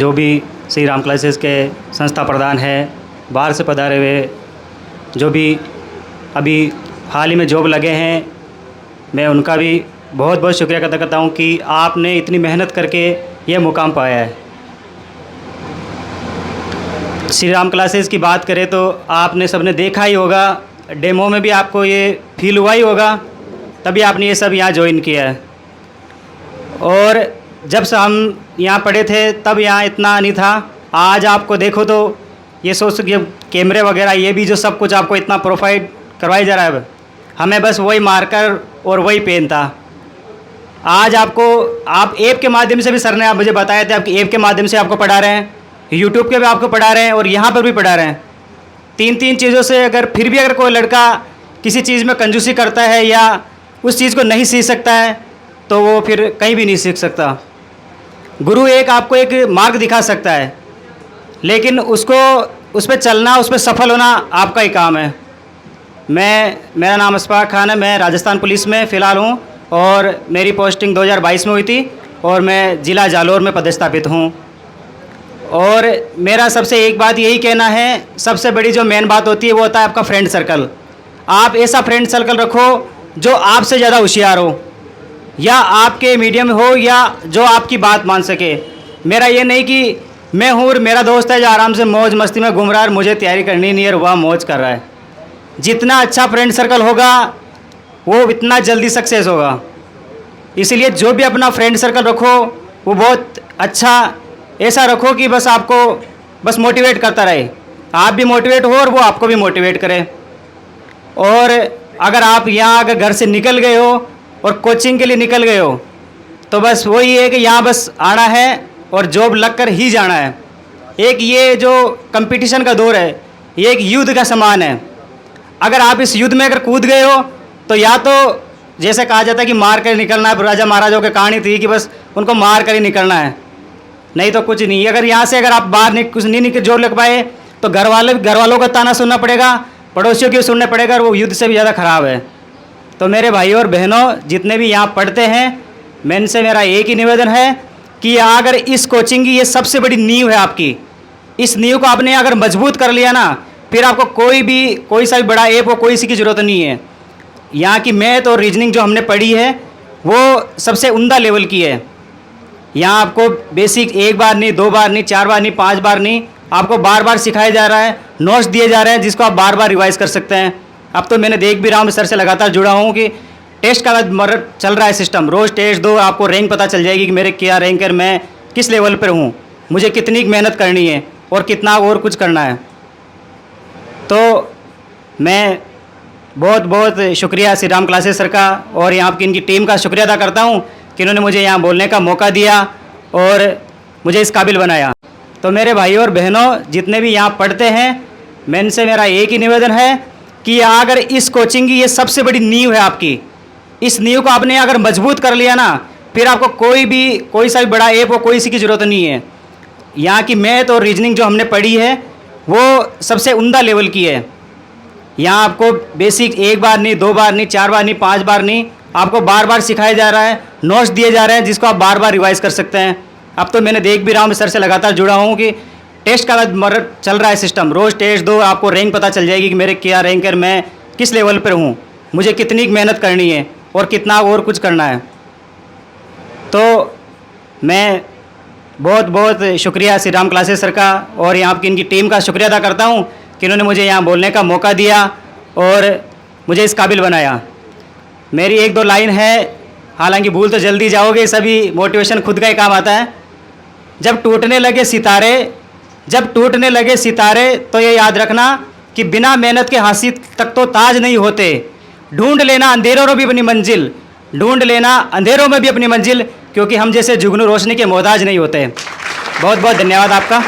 जो भी श्री राम क्लासेस के संस्था प्रधान है, बाहर से पधारे हुए जो भी अभी हाल ही में जॉब लगे हैं, मैं उनका भी बहुत बहुत शुक्रिया अदा करता हूँ कि आपने इतनी मेहनत करके ये मुकाम पाया है। श्री राम क्लासेस की बात करें तो आपने सबने देखा ही होगा, डेमो में भी आपको ये फील हुआ ही होगा, तभी आपने ये सब यहाँ ज्वाइन किया है। और जब से हम यहाँ पढ़े थे तब यहाँ इतना नहीं था। आज आपको देखो तो ये सोच ये कैमरे वगैरह ये भी जो सब कुछ आपको इतना प्रोवाइड करवाया जा रहा है। हमें बस वही मार्कर और वही पेन था। आज आपको आप ऐप के माध्यम से भी सर ने आप मुझे बताए थे, आपकी ऐप के माध्यम से आपको पढ़ा रहे हैं, यूट्यूब के भी आपको पढ़ा रहे हैं और यहाँ पर भी पढ़ा रहे हैं। तीन चीज़ों से अगर फिर भी अगर कोई लड़का किसी चीज़ में कंजूसी करता है या उस चीज़ को नहीं सीख सकता है तो वो फिर कहीं भी नहीं सीख सकता। गुरु एक आपको एक मार्ग दिखा सकता है, लेकिन उसको उस पर चलना, उस पर सफल होना आपका ही काम है। मेरा नाम अशफाक खान है, मैं राजस्थान पुलिस में फ़िलहाल हूँ और मेरी पोस्टिंग 2022 में हुई थी और मैं ज़िला जालौर में पदस्थापित हूँ। और मेरा सबसे एक बात यही कहना है, सबसे बड़ी जो मेन बात होती है वो होता है आपका फ्रेंड सर्कल। आप ऐसा फ्रेंड सर्कल रखो जो आपसे ज़्यादा होशियार हो या आपके मीडियम हो या जो आपकी बात मान सके। मेरा ये नहीं कि मैं हूँ और मेरा दोस्त है जो आराम से मौज मस्ती में घूम रहा है और मुझे तैयारी करनी नहीं है और वह मौज कर रहा है। जितना अच्छा फ्रेंड सर्कल होगा वो इतना जल्दी सक्सेस होगा। इसीलिए जो भी अपना फ्रेंड सर्कल रखो वो बहुत अच्छा ऐसा रखो कि बस आपको बस मोटिवेट करता रहे, आप भी मोटिवेट हो और वो आपको भी मोटिवेट करे। और अगर आप यहाँ अगर घर से निकल गए हो और कोचिंग के लिए निकल गए हो तो बस वही है कि यहाँ बस आना है और जॉब लग कर ही जाना है। एक ये जो कंपटीशन का दौर है ये एक युद्ध का समान है। अगर आप इस युद्ध में अगर कूद गए हो तो या तो जैसे कहा जाता है कि मार कर निकलना है, राजा महाराजाओं की कहानी थी कि बस उनको मार कर ही निकलना है, नहीं तो कुछ नहीं। अगर यहाँ से अगर आप बाहर कुछ नहीं निकल जोड़ लग पाए तो घर वालों का ताना सुनना पड़ेगा, पड़ोसियों की सुनना पड़ेगा और वो युद्ध से भी ज़्यादा ख़राब है। तो मेरे भाइयों और बहनों जितने भी यहाँ पढ़ते हैं, मैं इनसे मेरा एक ही निवेदन है कि अगर इस कोचिंग की ये सबसे बड़ी नींव है आपकी, इस नींव को आपने अगर मजबूत कर लिया ना, फिर आपको कोई सा भी बड़ा ऐप हो कोई सी की ज़रूरत नहीं है। यहाँ की मैथ और रीजनिंग जो हमने पढ़ी है वो सबसे उम्दा लेवल की है। यहाँ आपको बेसिक एक बार नहीं, दो बार नहीं, चार बार नहीं, 5 बार नहीं, आपको बार बार सिखाया जा रहा है, नोट्स दिए जा रहे हैं जिसको आप बार बार रिवाइज़ कर सकते हैं। अब तो मैंने देख भी रहा हूँ, सर से लगातार जुड़ा हूँ कि टेस्ट का चल रहा है सिस्टम, रोज़ टेस्ट दो, आपको रैंक पता चल जाएगी कि मेरे क्या रैंक है, मैं किस लेवल पर हूँ, मुझे कितनी मेहनत करनी है और कितना और कुछ करना है। तो मैं बहुत बहुत शुक्रिया श्री राम क्लासेस सर का और यहाँ की इनकी टीम का शुक्रिया अदा करता हूँ कि इन्होंने मुझे यहाँ बोलने का मौका दिया और मुझे इस काबिल बनाया। तो मेरे भाइयों और बहनों जितने भी यहाँ पढ़ते हैं, मैं इनसे मेरा एक ही निवेदन है कि अगर इस कोचिंग की ये सबसे बड़ी नींव है आपकी, इस नींव को आपने अगर मजबूत कर लिया ना, फिर आपको कोई सा भी बड़ा ऐप हो कोई सी की ज़रूरत नहीं है। यहाँ की मैथ और रीजनिंग जो हमने पढ़ी है वो सबसे उम्दा लेवल की है। यहाँ आपको बेसिक एक बार नहीं, 2 बार नहीं, 4 बार नहीं, 5 बार नहीं, आपको बार बार सिखाया जा रहा है, नोट्स दिए जा रहे हैं जिसको आप बार बार रिवाइज़ कर सकते हैं। अब तो मैंने देख भी रहा हूँ, सर से लगातार जुड़ा हूँ कि टेस्ट का चल रहा है सिस्टम, रोज़ टेस्ट दो, आपको रैंक पता चल जाएगी कि मेरे क्या रैंक है, मैं किस लेवल पर हूँ, मुझे कितनी मेहनत करनी है और कितना और कुछ करना है। तो मैं बहुत बहुत शुक्रिया श्री राम क्लासेस सर का और यहाँ की इनकी टीम का शुक्रिया अदा करता हूँ कि इन्होंने मुझे यहाँ बोलने का मौका दिया और मुझे इस काबिल बनाया। मेरी 1-2 लाइन है, हालांकि भूल तो जल्दी जाओगे, सभी मोटिवेशन खुद का ही काम आता है। जब टूटने लगे सितारे तो ये याद रखना कि बिना मेहनत के हासिल तक तो ताज नहीं होते। ढूंढ लेना अंधेरों में भी अपनी मंजिल, क्योंकि हम जैसे जुगनू रोशनी के मोहताज नहीं होते। बहुत बहुत धन्यवाद आपका।